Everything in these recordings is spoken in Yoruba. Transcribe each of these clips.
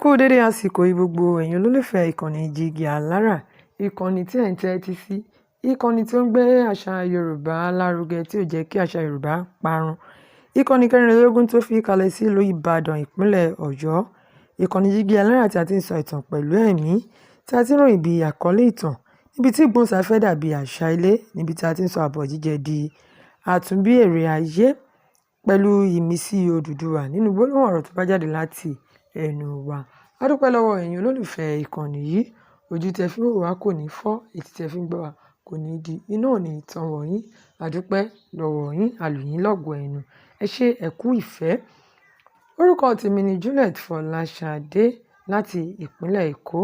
kú dédé àsìkò yìí gbogbo ẹ̀yin olólùfẹ́ ìkànnì Jígí Alára, ìkànnì tí ẹ̀ ń tẹ́tí sí, ìkànnì tí ó ń gbé àṣà Yorùbá lárugẹ tí ò jẹ́ kí àṣà Yorùbá parun, ìkànnì kẹrìnlélógún tó fi kalẹ̀ sí ìlú Ìbàdàn ìpínlẹ̀ Ọ̀yọ́, ìkànnì Jígí Alára tí a ti ń sọ ìtàn pẹ̀lú ẹ̀mí, tí a ti ń ròyìn bí àkọlé ìtàn, níbi tí ìgbóhùnsáfẹ́ dàbí àṣà ilé, níbi tí a ti ń sọ àbọ̀ jíjẹ di àtúnbí èrè ayé pẹ̀lú ìmísí Odùduwà nínú gbólóhùn ọ̀rọ̀ tó bá jáde láti ẹnu wa. A dúpẹ́ lọ́wọ́ ẹ̀yin olólùfẹ́ ìkànnì yìí, ojú tẹ́ fi ń wò wá kò ní fọ́, etí tẹ́ fi ń gbọ́ wá kò ní di, iná ò ní tán wọ̀nyí. A dúpẹ́ lọ́wọ́ yín, a lù yín lọ́gọ ẹnu. Ẹ ṣé ẹ kú ìfẹ́. Orúkọ tèmi ni Juliet Fọláṣadé láti ìpínlẹ̀ Èkó.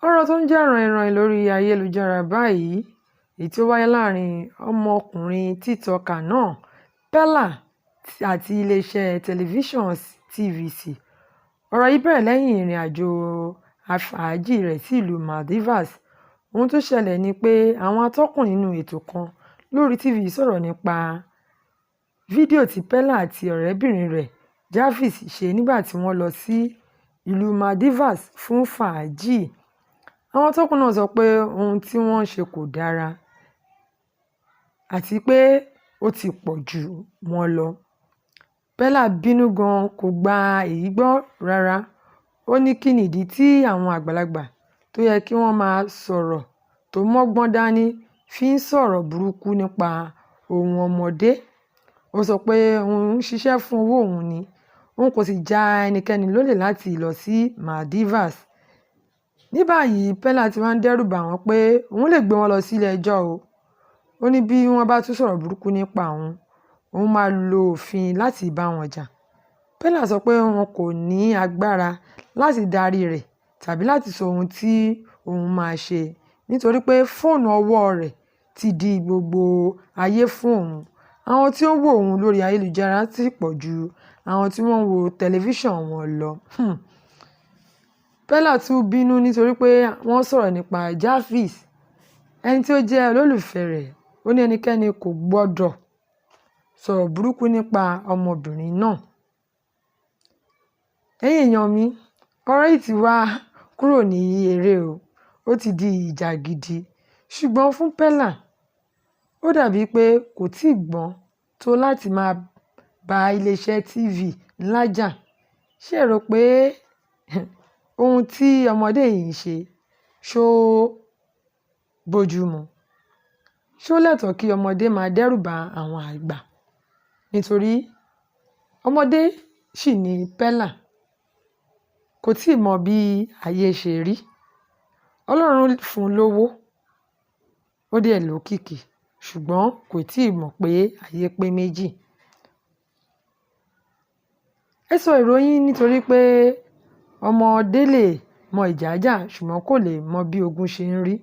Ọ̀rọ̀ tó ń jà ràn-ìràn lórí ayélujára báyìí, èyí tí ó wáyé láàrin ọmọkùnrin TikToker náà, Pella àti iléeṣẹ́ tẹlifíṣàn TVC. Ọ̀rọ̀ yìí bẹ̀rẹ̀ lẹ́yìn ìrìn àjò afàájì rẹ̀ sí ìlú Maldivas. Ohun tó ṣẹlẹ̀ ni pé àwọn atọ́kùn nínú ètò kan lórí TV sọ̀rọ̀ nípa fídíò tí Pella àti ọ̀rẹ́bìnrin rẹ̀ Jarvis ṣe nígbà tí wọ́n lọ sí ìlú Maldivas fún fàájì. Àwọn atọ́kùn náà sọ pé ohun tí wọ́n ṣe kò dára àti pé ó ti pọ̀ jù wọ́n lọ. Pella bínú gan, kò gba èyí gbọ́ rárá. Ó ní kí nìdí tí àwọn àgbàlagbà tó yẹ kí wọ́n máa sọ̀rọ̀ tó mọ́gbọ́n dání fi ń sọ̀rọ̀ burúkú nípa ohun ọmọdé. Ó sọ pé òun ń ṣiṣẹ́ fún owó òun ni, òun kò sì já ẹnikẹ́ni lólè láti lọ sí Maldivas. Ní báyìí Pella ti wá ń dẹ́rù bà wọ́n pé òun lè gbé wọn lọ sí ilé ẹjọ́ o. Ó ní bí wọ́n bá tún sọ̀rọ̀ burúkú nípa òun máa lo òfin láti bá wọn jà. Pella sọ pé wọn kò ní agbára láti darí rẹ̀ tàbí láti sọ ohun tí òun máa ṣe nítorí pé fóònù ọwọ́ rẹ̀ ti di gbogbo ayé fún òun. Àwọn tí ó ń wò òun lórí ayélujára ti pọ̀ ju àwọn tí wọ́n ń wo tẹlifíṣàn wọn lọ. Pella tún bínú nítorí pé wọ́n sọ̀rọ̀ nípa Jarvis, ẹni tí ó jẹ́ olólùfẹ́ rẹ̀. Ó ní ẹnikẹ́ni kò gbọ́dọ̀ sọ̀rọ̀ burúkú nípa ọmọbìnrin náà. Ẹ̀yin èèyàn mi, ọ̀rọ̀ yìí ti wá kúrò ní eré o, ó ti di ìjà gidi. Ṣùgbọ́n fún Pella, ó dàbí pé kò tíì gbọ́n tó láti máa bá iléeṣẹ́ TV ńlá jà. Ṣé ẹ rò pé ohun tí ọmọdé yìí ń ṣe ṣó bójúmu? Ṣó lẹ́tọ̀ọ́ kí ọmọdé máa dẹ́rù bà àwọn àgbà? Nítorí ọmọdé ṣì ní Pella, kò tíì mọ bí ayé ṣe rí. Ọlọ́run fún un lówó, ó dẹ̀ lókìkí, ṣùgbọ́n kò tíì mọ̀ pé ayé pé méjì. Ẹ sọ ìròyìn nítorí pé ọmọdé lè mọ ìjà jà ṣùgbọ́n kò lè mọ bí ogun ṣe ń rí.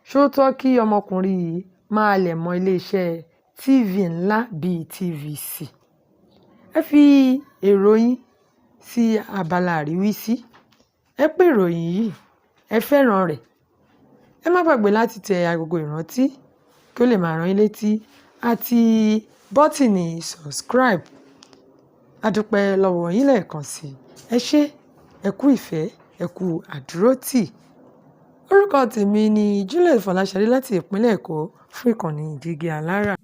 Ṣó tọ́ kí ọmọkùnrin yìí máa lẹ̀ mọ́ iléeṣẹ́ TV ńlá bíi TVC? Ẹ fi èrò yín sí abala àríwísí. Ẹ pín ìròyìn yìí, ẹ fẹ́ràn rẹ̀. Ẹ má gbàgbé láti tẹ agogo ìrántí kí ó lè máa rán yín létí àti bọ́tìnì subscribe. A dúpẹ́ lọ́wọ́ yín lẹ́ẹ̀kan sí i. Ẹ ṣé, ẹ kú ìfẹ́, ẹ kú àdúrótì. Orúkọ tèmi ni Juliet Fọláṣadé láti ìpínlẹ̀ Èkó fún ìkànnì Jígí Alára.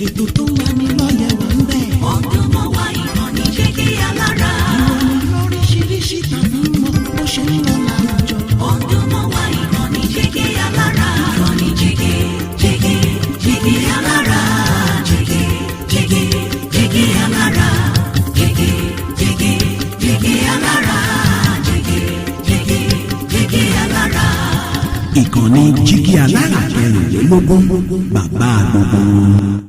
Ètò tó wà ní lọ́yẹ̀ wà ń bẹ̀. Ọdún mọ́ wá ìkànnì Jígí Alára. Ìròyìn lóríṣiríṣi tàbí mọ bó ṣe ń lọ láwùjọ. Ọdún mọ́ wá ìkànnì Jígí Alára. Ìkànnì Jígí Alára. Jígí Alára. Jígí Alára. Jígí Alára. Ìkànnì Jígí Alára 16, bàbá gbogbo.